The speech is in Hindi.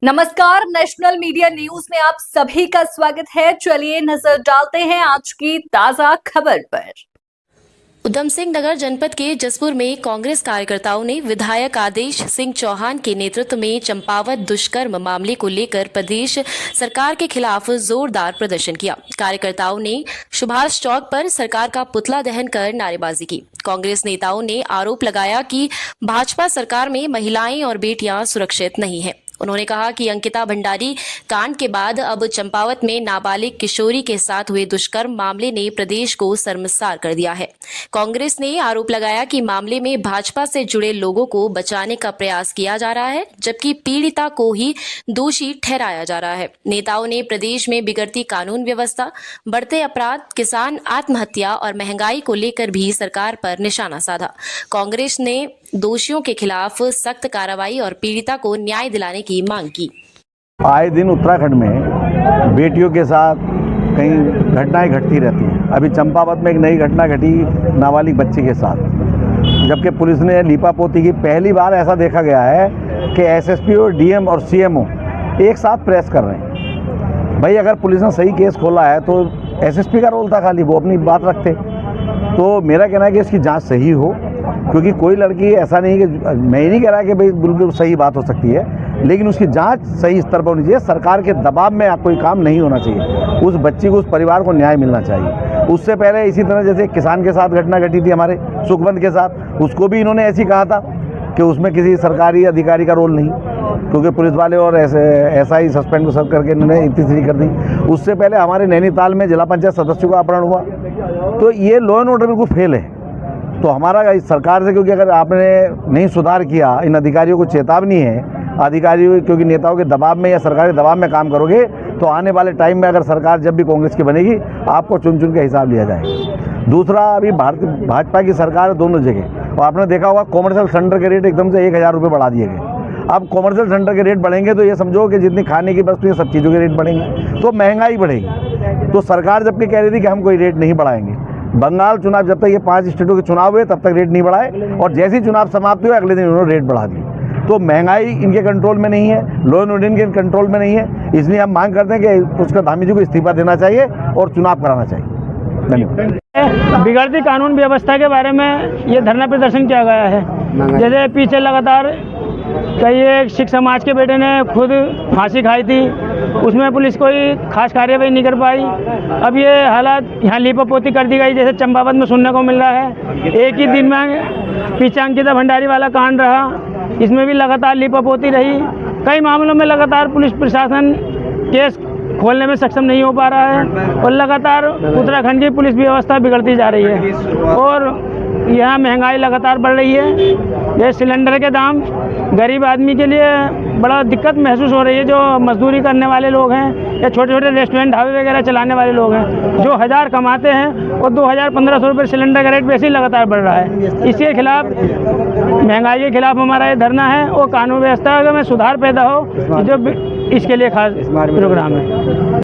नमस्कार, नेशनल मीडिया न्यूज में आप सभी का स्वागत है। चलिए नजर डालते हैं आज की ताजा खबर पर। उधम सिंह नगर जनपद के जसपुर में कांग्रेस कार्यकर्ताओं ने विधायक आदेश सिंह चौहान के नेतृत्व में चंपावत दुष्कर्म मामले को लेकर प्रदेश सरकार के खिलाफ जोरदार प्रदर्शन किया। कार्यकर्ताओं ने सुभाष चौक पर सरकार का पुतला दहन कर नारेबाजी की। कांग्रेस नेताओं ने आरोप लगाया कि भाजपा सरकार में महिलाएं और बेटियां सुरक्षित नहीं हैं। उन्होंने कहा कि अंकिता भंडारी कांड के बाद अब चंपावत में नाबालिग किशोरी के साथ हुए दुष्कर्म मामले ने प्रदेश को शर्मसार कर दिया है। कांग्रेस ने आरोप लगाया कि मामले में भाजपा से जुड़े लोगों को बचाने का प्रयास किया जा रहा है, जबकि पीड़िता को ही दोषी ठहराया जा रहा है। नेताओं ने प्रदेश में बिगड़ती कानून व्यवस्था, बढ़ते अपराध, किसान आत्महत्या और महंगाई को लेकर भी सरकार पर निशाना साधा। कांग्रेस ने दोषियों के खिलाफ सख्त कार्रवाई और पीड़िता को न्याय दिलाने की मांग की। आए दिन उत्तराखंड में बेटियों के साथ कई घटनाएं घटती रहती हैं। अभी चंपावत में एक नई घटना घटी नाबालिग बच्ची के साथ, जबकि पुलिस ने लीपापोती की। पहली बार ऐसा देखा गया है कि एसएसपी और डीएम और सीएमओ एक साथ प्रेस कर रहे हैं। भाई, अगर पुलिस ने सही केस खोला है तो एसएसपी का रोल था, खाली वो अपनी बात रखते। तो मेरा कहना है कि इसकी जाँच सही हो, क्योंकि कोई लड़की ऐसा नहीं कि मैं ही नहीं कह रहा कि भाई बिल्कुल सही बात हो सकती है, लेकिन उसकी जांच सही स्तर पर होनी चाहिए। सरकार के दबाव में कोई काम नहीं होना चाहिए। उस बच्ची को, उस परिवार को न्याय मिलना चाहिए। उससे पहले इसी तरह जैसे किसान के साथ घटना घटी थी हमारे सुखबंद के साथ, उसको भी इन्होंने ऐसी कहा था कि उसमें किसी सरकारी अधिकारी का रोल नहीं, क्योंकि पुलिस वाले और ऐसा ही सस्पेंड को सब करके इन्होंने इतनी कर दी। उससे पहले हमारे नैनीताल में जिला पंचायत सदस्यों का अपहरण हुआ। तो ये लॉ एंड ऑर्डर बिल्कुल फेल है। तो हमारा इस सरकार से, क्योंकि अगर आपने नहीं सुधार किया, इन अधिकारियों को चेतावनी है, अधिकारियों क्योंकि नेताओं के दबाव में या सरकार के दबाव में काम करोगे तो आने वाले टाइम में अगर सरकार जब भी कांग्रेस की बनेगी, आपको चुन चुन के हिसाब लिया जाएगा। दूसरा, अभी भाजपा की सरकार है दोनों जगह, और आपने देखा होगा कॉमर्शियल सिलेंडर के रेट एकदम से 1000 रुपये बढ़ा दिए गए। अब कॉमर्शियल सिलेंडर के रेट बढ़ेंगे तो ये समझो कि जितनी खाने की वस्तु ये सब चीज़ों के रेट बढ़ेंगे, तो महंगाई बढ़ेगी। तो सरकार जबकि कह रही थी कि हम कोई रेट नहीं बढ़ाएंगे। बंगाल चुनाव, जब तक ये 5 स्टेटों के चुनाव हुए तब तक रेट नहीं बढ़ाए, और जैसे ही चुनाव समाप्त हुए अगले दिन उन्होंने रेट बढ़ा दिए। तो महंगाई इनके कंट्रोल में नहीं है, लॉ एंड ऑर्डर इनके कंट्रोल में नहीं है। इसलिए हम मांग करते हैं कि पुष्कर धामी जी को इस्तीफा देना चाहिए और चुनाव कराना चाहिए। धन्यवाद। बिगड़ती कानून व्यवस्था के बारे में ये धरना प्रदर्शन किया गया है। जैसे पीछे लगातार कई एक सिख समाज के बेटे ने खुद फांसी खाई थी, उसमें पुलिस कोई खास कार्यवाही नहीं कर पाई। अब ये हालात यहाँ लीपापोती कर दी गई, जैसे चंपावत में सुनने को मिल रहा है। एक ही दिन में पीछे अंकिता भंडारी वाला कांड रहा, इसमें भी लगातार लीपापोती रही। कई मामलों में लगातार पुलिस प्रशासन केस खोलने में सक्षम नहीं हो पा रहा है, और लगातार उत्तराखंड की पुलिस व्यवस्था बिगड़ती जा रही है। और यहाँ महंगाई लगातार बढ़ रही है। ये सिलेंडर के दाम गरीब आदमी के लिए बड़ा दिक्कत महसूस हो रही है। जो मजदूरी करने वाले लोग हैं या छोटे छोटे रेस्टोरेंट ढाबे वगैरह चलाने वाले लोग हैं, जो 1000 कमाते हैं, और 2000-1500 रुपये सिलेंडर का रेट वैसे ही लगातार बढ़ रहा है। इसके खिलाफ, महंगाई के खिलाफ हमारा ये धरना है, और कानून व्यवस्था में सुधार पैदा हो, जो इसके लिए खास प्रोग्राम है।